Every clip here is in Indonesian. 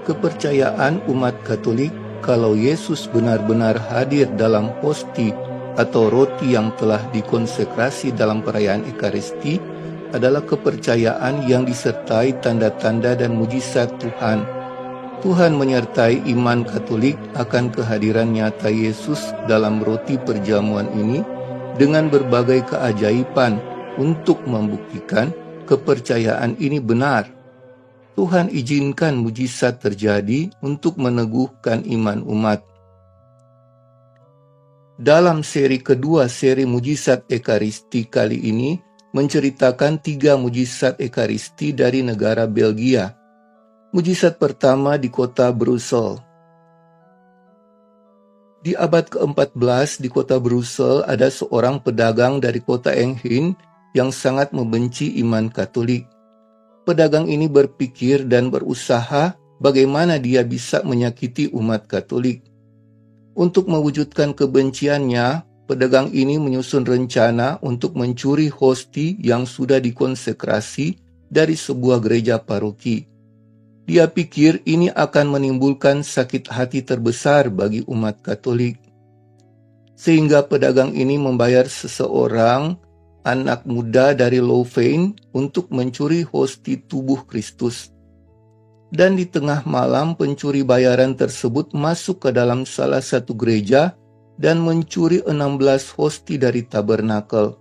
Kepercayaan umat Katolik kalau Yesus benar-benar hadir dalam hosti atau roti yang telah dikonsekrasi dalam perayaan Ekaristi adalah kepercayaan yang disertai tanda-tanda dan mujizat Tuhan. Tuhan menyertai iman Katolik akan kehadiran nyata Yesus dalam roti perjamuan ini dengan berbagai keajaiban untuk membuktikan kepercayaan ini benar. Tuhan izinkan mujizat terjadi untuk meneguhkan iman umat. Dalam seri kedua seri mujizat Ekaristi kali ini menceritakan 3 mujizat Ekaristi dari negara Belgia. Mujizat pertama di kota Brussel. Di abad ke-14 di kota Brussel ada seorang pedagang dari kota Enghin yang sangat membenci iman Katolik. Pedagang ini berpikir dan berusaha bagaimana dia bisa menyakiti umat Katolik. Untuk mewujudkan kebenciannya, pedagang ini menyusun rencana untuk mencuri hosti yang sudah dikonsekrasi dari sebuah gereja paroki. Dia pikir ini akan menimbulkan sakit hati terbesar bagi umat Katolik. Sehingga pedagang ini membayar seseorang anak muda dari Louvain untuk mencuri hosti tubuh Kristus. Dan di tengah malam pencuri bayaran tersebut masuk ke dalam salah satu gereja dan mencuri 16 hosti dari tabernakel.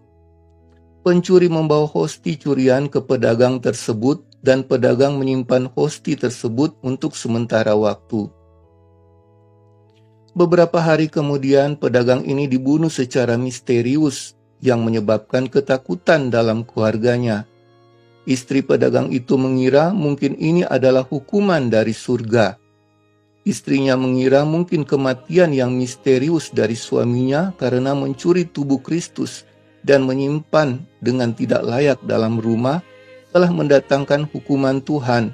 Pencuri membawa hosti curian ke pedagang tersebut dan pedagang menyimpan hosti tersebut untuk sementara waktu. Beberapa hari kemudian pedagang ini dibunuh secara misterius yang menyebabkan ketakutan dalam keluarganya. Istri pedagang itu mengira mungkin ini adalah hukuman dari surga. Istrinya mengira mungkin kematian yang misterius dari suaminya karena mencuri tubuh Kristus dan menyimpan dengan tidak layak dalam rumah telah mendatangkan hukuman Tuhan.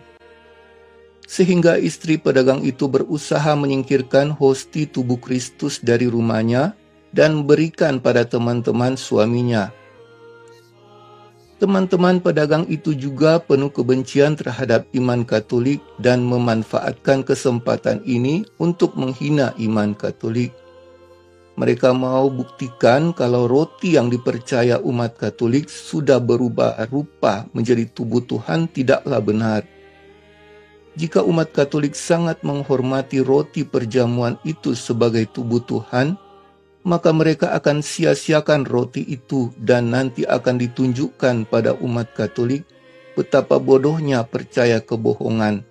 Sehingga istri pedagang itu berusaha menyingkirkan hosti tubuh Kristus dari rumahnya dan berikan pada teman-teman suaminya. Teman-teman pedagang itu juga penuh kebencian terhadap iman Katolik dan memanfaatkan kesempatan ini untuk menghina iman Katolik. Mereka mau buktikan kalau roti yang dipercaya umat Katolik sudah berubah rupa menjadi tubuh Tuhan tidaklah benar. Jika umat Katolik sangat menghormati roti perjamuan itu sebagai tubuh Tuhan, maka mereka akan sia-siakan roti itu dan nanti akan ditunjukkan pada umat Katolik betapa bodohnya percaya kebohongan.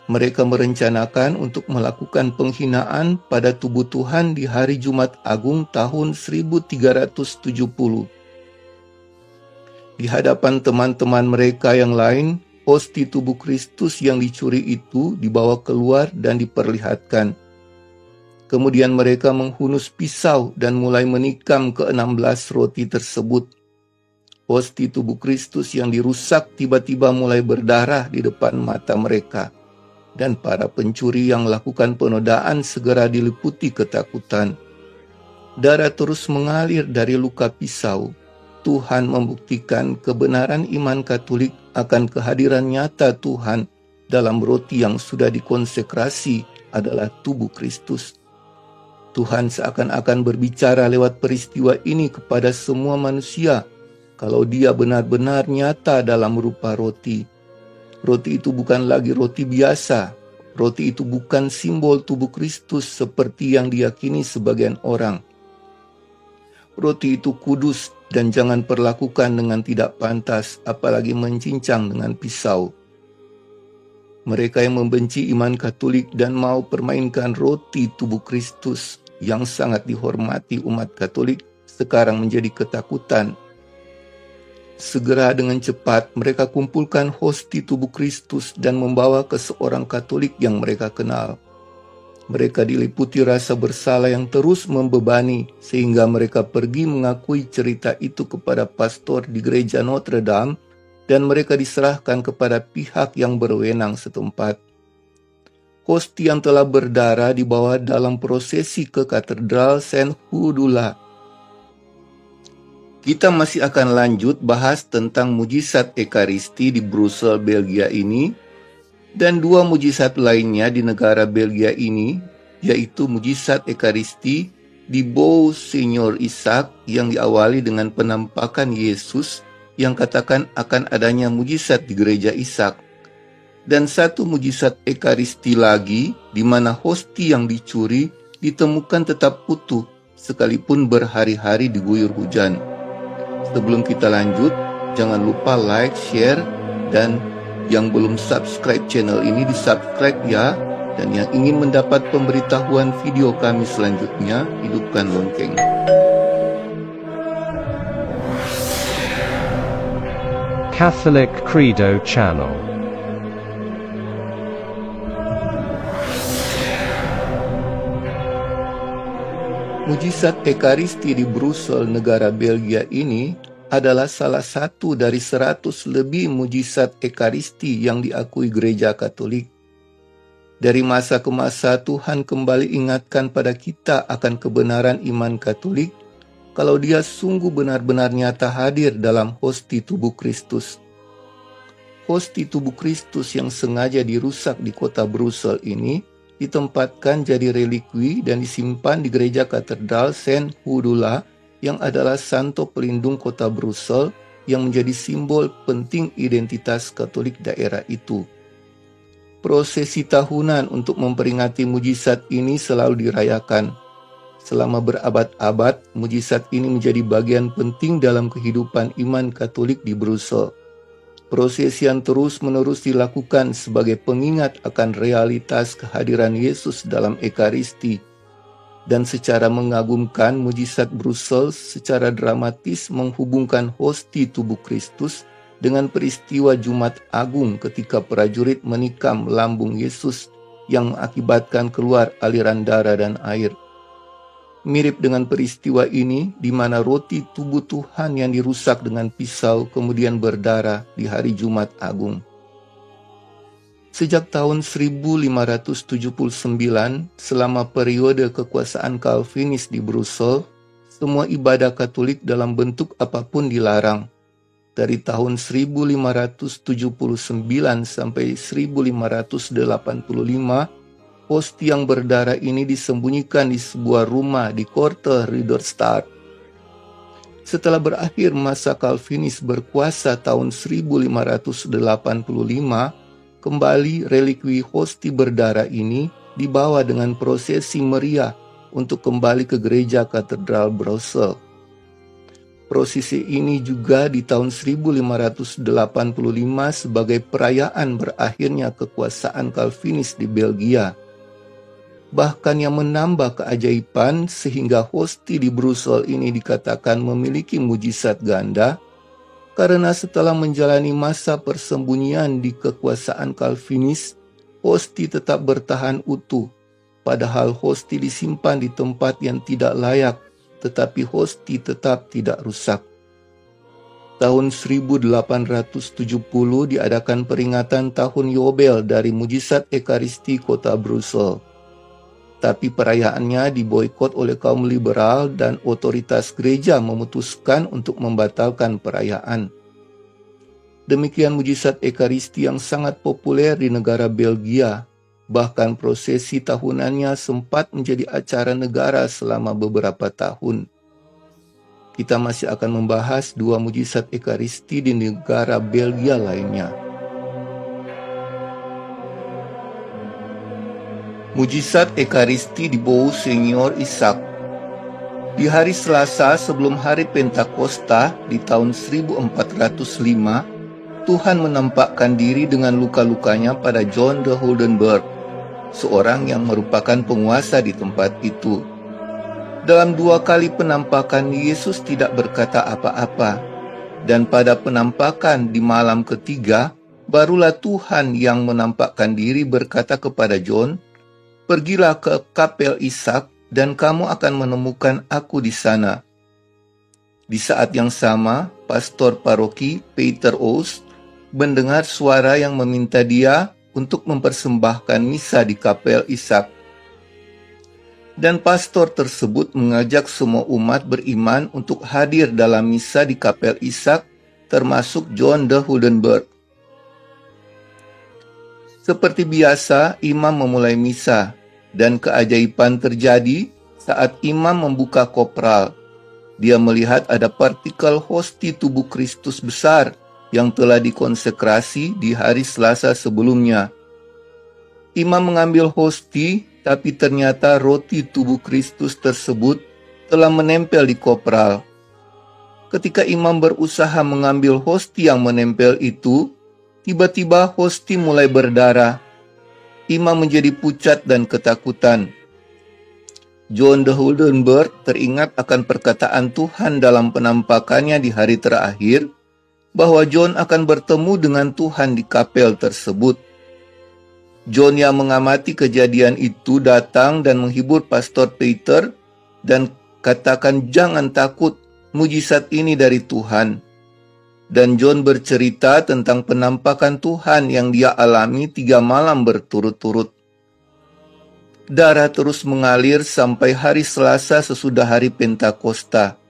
Mereka merencanakan untuk melakukan penghinaan pada tubuh Tuhan di hari Jumat Agung tahun 1370. Di hadapan teman-teman mereka yang lain, hosti tubuh Kristus yang dicuri itu dibawa keluar dan diperlihatkan. Kemudian mereka menghunus pisau dan mulai menikam ke-16 roti tersebut. Hosti tubuh Kristus yang dirusak tiba-tiba mulai berdarah di depan mata mereka. Dan para pencuri yang melakukan penodaan segera diliputi ketakutan. Darah terus mengalir dari luka pisau. Tuhan membuktikan kebenaran iman Katolik akan kehadiran nyata Tuhan dalam roti yang sudah dikonsekrasi adalah tubuh Kristus. Tuhan seakan-akan berbicara lewat peristiwa ini kepada semua manusia kalau Dia benar-benar nyata dalam rupa roti. Roti itu bukan lagi roti biasa. Roti itu bukan simbol tubuh Kristus seperti yang diyakini sebagian orang. Roti itu kudus dan jangan perlakukan dengan tidak pantas, apalagi mencincang dengan pisau. Mereka yang membenci iman Katolik dan mau permainkan roti tubuh Kristus yang sangat dihormati umat Katolik sekarang menjadi ketakutan. Segera dengan cepat mereka kumpulkan hosti tubuh Kristus dan membawa ke seorang Katolik yang mereka kenal. Mereka diliputi rasa bersalah yang terus membebani sehingga mereka pergi mengakui cerita itu kepada pastor di gereja Notre Dame dan mereka diserahkan kepada pihak yang berwenang setempat. Hosti yang telah berdarah dibawa dalam prosesi ke katedral Saint Hudula. Kita masih akan lanjut bahas tentang mujizat Ekaristi di Brussel, Belgia ini, dan dua mujizat lainnya di negara Belgia ini, yaitu mujizat Ekaristi di Bou Seigneur Isaac yang diawali dengan penampakan Yesus yang katakan akan adanya mujizat di gereja Ishak, dan satu mujizat Ekaristi lagi di mana hosti yang dicuri ditemukan tetap utuh sekalipun berhari-hari diguyur hujan. Sebelum kita lanjut, jangan lupa like, share, dan yang belum subscribe channel ini di-subscribe ya. Dan yang ingin mendapat pemberitahuan video kami selanjutnya, hidupkan lonceng. Catholic Credo Channel. Mujizat Ekaristi di Brussel, negara Belgia ini adalah salah satu dari 100 lebih mujizat Ekaristi yang diakui gereja Katolik. Dari masa ke masa Tuhan kembali ingatkan pada kita akan kebenaran iman Katolik kalau Dia sungguh benar-benar nyata hadir dalam hosti tubuh Kristus. Hosti tubuh Kristus yang sengaja dirusak di kota Brussel ini ditempatkan jadi relikwi dan disimpan di gereja katedral Saint Hudula yang adalah santo pelindung kota Brussel yang menjadi simbol penting identitas Katolik daerah itu. Prosesi tahunan untuk memperingati mujizat ini selalu dirayakan. Selama berabad-abad, mujizat ini menjadi bagian penting dalam kehidupan iman Katolik di Brussel. Prosesi yang terus-menerus dilakukan sebagai pengingat akan realitas kehadiran Yesus dalam Ekaristi. Dan secara mengagumkan, mujizat Brussel secara dramatis menghubungkan hosti tubuh Kristus dengan peristiwa Jumat Agung ketika prajurit menikam lambung Yesus yang mengakibatkan keluar aliran darah dan air. Mirip dengan peristiwa ini, di mana roti tubuh Tuhan yang dirusak dengan pisau kemudian berdarah di hari Jumat Agung. Sejak tahun 1579, selama periode kekuasaan Calvinis di Brussel, semua ibadah Katolik dalam bentuk apapun dilarang. Dari tahun 1579 sampai 1585, hosti yang berdarah ini disembunyikan di sebuah rumah di Korte Ridderstad. Setelah berakhir masa Calvinis berkuasa tahun 1585, kembali relikwi hosti berdarah ini dibawa dengan prosesi meriah untuk kembali ke gereja katedral Brussel. Prosesi ini juga di tahun 1585 sebagai perayaan berakhirnya kekuasaan Calvinis di Belgia. Bahkan yang menambah keajaiban sehingga hosti di Brussel ini dikatakan memiliki mujizat ganda, karena setelah menjalani masa persembunyian di kekuasaan Calvinis, hosti tetap bertahan utuh, padahal hosti disimpan di tempat yang tidak layak, tetapi hosti tetap tidak rusak. Tahun 1870 diadakan peringatan tahun Yobel dari mujizat Ekaristi kota Brussel. Tapi perayaannya diboikot oleh kaum liberal dan otoritas gereja memutuskan untuk membatalkan perayaan. Demikian mujizat Ekaristi yang sangat populer di negara Belgia. Bahkan prosesi tahunannya sempat menjadi acara negara selama beberapa tahun. Kita masih akan membahas dua mujizat Ekaristi di negara Belgia lainnya. Mujizat Ekaristi di Bou Seigneur Isaac. Di hari Selasa sebelum hari Pentakosta di tahun 1405, Tuhan menampakkan diri dengan luka-lukanya pada John de Holdenberg, seorang yang merupakan penguasa di tempat itu. Dalam dua kali penampakan, Yesus tidak berkata apa-apa, dan pada penampakan di malam ketiga, barulah Tuhan yang menampakkan diri berkata kepada John, "Pergilah ke kapel Ishak dan kamu akan menemukan aku di sana." Di saat yang sama, pastor paroki Peter Oos mendengar suara yang meminta dia untuk mempersembahkan misa di kapel Ishak. Dan pastor tersebut mengajak semua umat beriman untuk hadir dalam misa di Kapel Ishak, termasuk John de Huldenberg. Seperti biasa, imam memulai misa, dan keajaiban terjadi saat imam membuka kopral. Dia melihat ada partikel hosti tubuh Kristus besar yang telah dikonsekrasi di hari Selasa sebelumnya. Imam mengambil hosti, tapi ternyata roti tubuh Kristus tersebut telah menempel di kopral. Ketika imam berusaha mengambil hosti yang menempel itu, tiba-tiba hosti mulai berdarah. Imam menjadi pucat dan ketakutan. John de Huldenberg teringat akan perkataan Tuhan dalam penampakannya di hari terakhir, bahwa John akan bertemu dengan Tuhan di kapel tersebut. John yang mengamati kejadian itu datang dan menghibur Pastor Peter dan katakan, "Jangan takut, mujizat ini dari Tuhan." Dan John bercerita tentang penampakan Tuhan yang dia alami 3 malam berturut-turut. Darah terus mengalir sampai hari Selasa sesudah hari Pentakosta.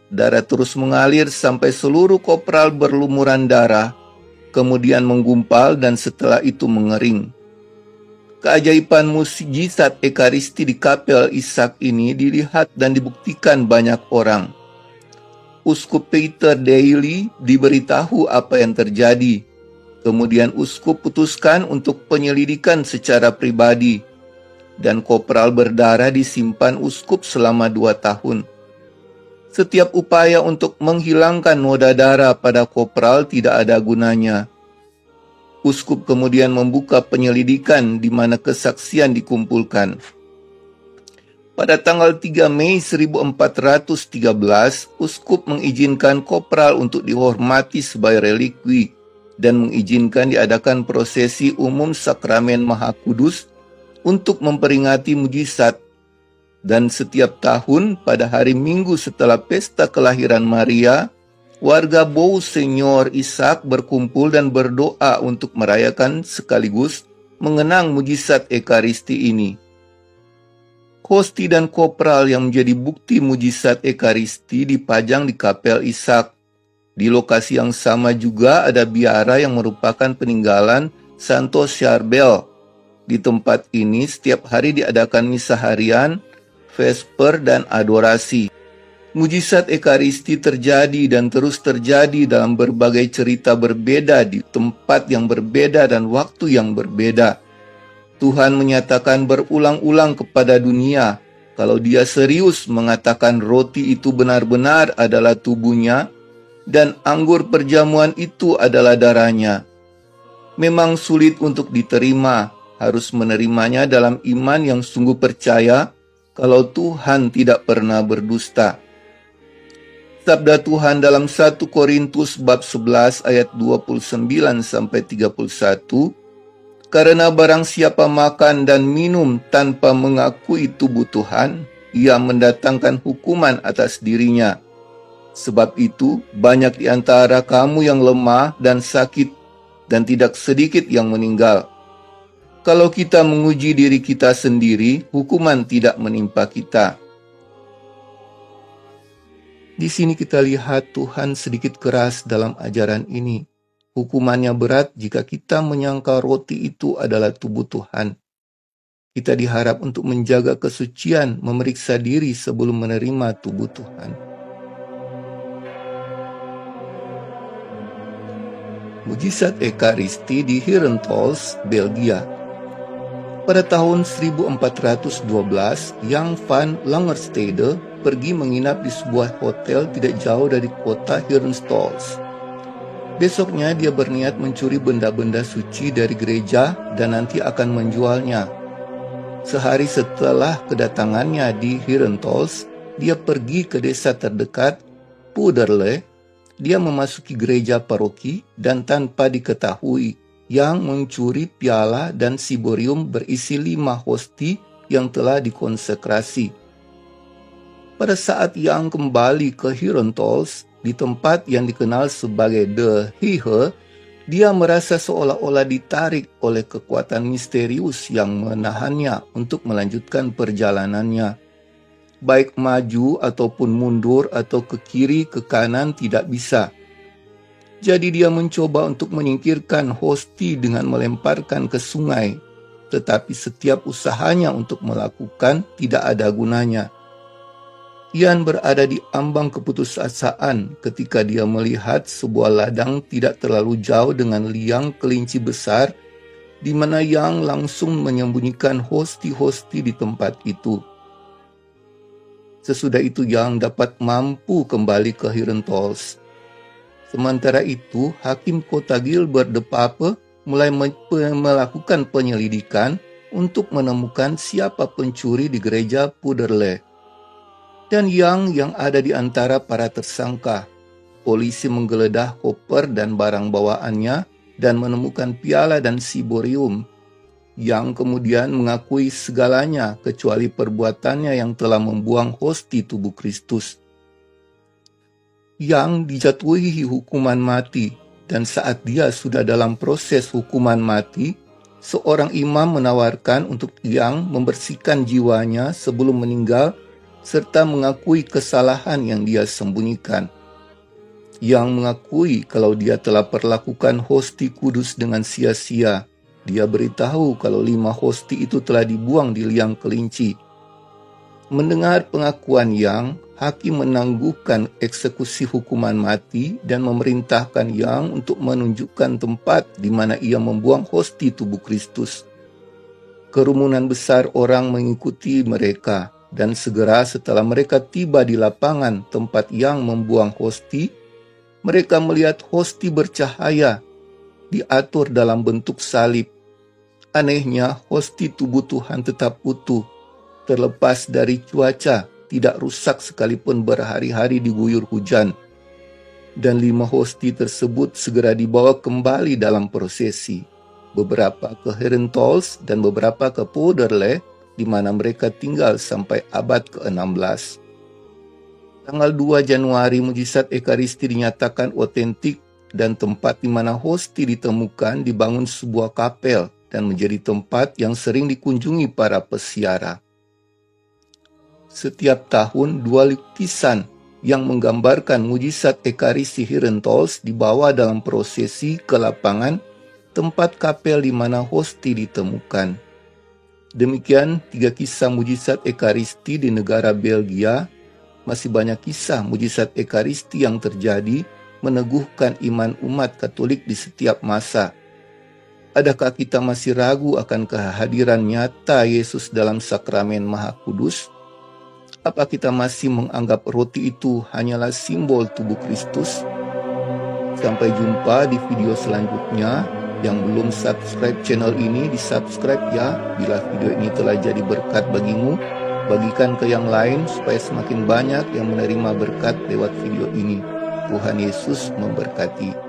Darah terus mengalir sampai seluruh kopral berlumuran darah, kemudian menggumpal dan setelah itu mengering. Keajaiban mukjizat Ekaristi di Kapel Ishak ini dilihat dan dibuktikan banyak orang. Uskup Peter Daly diberitahu apa yang terjadi. Kemudian uskup putuskan untuk penyelidikan secara pribadi, dan kopral berdarah disimpan uskup selama 2 tahun. Setiap upaya untuk menghilangkan noda darah pada kopral tidak ada gunanya. Uskup kemudian membuka penyelidikan di mana kesaksian dikumpulkan. Pada tanggal 3 Mei 1413, uskup mengizinkan kopral untuk dihormati sebagai relikwi dan mengizinkan diadakan prosesi umum sakramen Maha Kudus untuk memperingati mujizat. Dan setiap tahun pada hari Minggu setelah pesta kelahiran Maria, warga Bou Senyor Ishak berkumpul dan berdoa untuk merayakan sekaligus mengenang mujizat Ekaristi ini. Hosti dan kopral yang menjadi bukti mujizat Ekaristi dipajang di Kapel Ishak. Di lokasi yang sama juga ada biara yang merupakan peninggalan Santo Charbel. Di tempat ini setiap hari diadakan misa harian, vesper, dan adorasi. Mujizat Ekaristi terjadi dan terus terjadi dalam berbagai cerita berbeda di tempat yang berbeda dan waktu yang berbeda. Tuhan menyatakan berulang-ulang kepada dunia kalau Dia serius mengatakan roti itu benar-benar adalah tubuhnya dan anggur perjamuan itu adalah darahnya. Memang sulit untuk diterima, harus menerimanya dalam iman yang sungguh percaya kalau Tuhan tidak pernah berdusta. Sabda Tuhan dalam 1 Korintus bab 11 ayat 29-31, "Karena barang siapa makan dan minum tanpa mengakui tubuh Tuhan, ia mendatangkan hukuman atas dirinya. Sebab itu, banyak di antara kamu yang lemah dan sakit, dan tidak sedikit yang meninggal. Kalau kita menguji diri kita sendiri, hukuman tidak menimpa kita." Di sini kita lihat Tuhan sedikit keras dalam ajaran ini. Hukumannya berat jika kita menyangka roti itu adalah tubuh Tuhan. Kita diharap untuk menjaga kesucian, memeriksa diri sebelum menerima tubuh Tuhan. Mujizat Ekaristi di Herentals, Belgia. Pada tahun 1412, Jan van Langerstede pergi menginap di sebuah hotel tidak jauh dari kota Herentals. Besoknya dia berniat mencuri benda-benda suci dari gereja dan nanti akan menjualnya. Sehari setelah kedatangannya di Herentals, dia pergi ke desa terdekat, Puderle. Dia memasuki gereja paroki dan tanpa diketahui, yang mencuri piala dan siborium berisi 5 hosti yang telah dikonsekrasi. Pada saat Yang kembali ke Herentals, di tempat yang dikenal sebagai The Hihe, Dia merasa seolah-olah ditarik oleh kekuatan misterius yang menahannya untuk melanjutkan perjalanannya. Baik maju ataupun mundur atau ke kiri ke kanan tidak bisa. Jadi dia mencoba untuk menyingkirkan hosti dengan melemparkan ke sungai, tetapi setiap usahanya untuk melakukan tidak ada gunanya. Ian berada di ambang keputusasaan ketika dia melihat sebuah ladang tidak terlalu jauh dengan liang kelinci besar, di mana Yang langsung menyembunyikan hosti-hosti di tempat itu. Sesudah itu Yang dapat mampu kembali ke Herentals. Sementara itu, Hakim Kota Gilbert de Pape mulai melakukan penyelidikan untuk menemukan siapa pencuri di gereja Pouderley. Dan yang ada di antara para tersangka. Polisi menggeledah koper dan barang bawaannya dan menemukan piala dan siborium. Yang kemudian mengakui segalanya kecuali perbuatannya yang telah membuang hosti tubuh Kristus. Yang dijatuhi hukuman mati, dan saat dia sudah dalam proses hukuman mati, seorang imam menawarkan untuk Yang membersihkan jiwanya sebelum meninggal serta mengakui kesalahan yang dia sembunyikan. Yang mengakui kalau dia telah perlakukan hosti kudus dengan sia-sia. Dia beritahu kalau 5 hosti itu telah dibuang di liang kelinci. Mendengar pengakuan Yang, hakim menangguhkan eksekusi hukuman mati dan memerintahkan Yang untuk menunjukkan tempat di mana ia membuang hosti tubuh Kristus. Kerumunan besar orang mengikuti mereka, dan segera setelah mereka tiba di lapangan tempat Yang membuang hosti, mereka melihat hosti bercahaya, diatur dalam bentuk salib. Anehnya, hosti tubuh Tuhan tetap utuh, terlepas dari cuaca, tidak rusak sekalipun berhari-hari diguyur hujan. Dan 5 hosti tersebut segera dibawa kembali dalam prosesi. Beberapa ke Herentals dan beberapa ke Pouderley, di mana mereka tinggal sampai abad ke-16. Tanggal 2 Januari mujizat Ekaristi dinyatakan otentik dan tempat di mana hosti ditemukan dibangun sebuah kapel dan menjadi tempat yang sering dikunjungi para peziarah. Setiap tahun 2 lukisan yang menggambarkan mujizat Ekaristi Herentals dibawa dalam prosesi ke lapangan tempat kapel di mana hosti ditemukan. Demikian 3 kisah mujizat Ekaristi di negara Belgia. Masih banyak kisah mujizat Ekaristi yang terjadi meneguhkan iman umat Katolik di setiap masa. Adakah kita masih ragu akan kehadiran nyata Yesus dalam sakramen Maha Kudus? Apa kita masih menganggap roti itu hanyalah simbol tubuh Kristus? Sampai jumpa di video selanjutnya. Yang belum subscribe channel ini, di-subscribe ya. Bila video ini telah jadi berkat bagimu, bagikan ke yang lain supaya semakin banyak yang menerima berkat lewat video ini. Tuhan Yesus memberkati.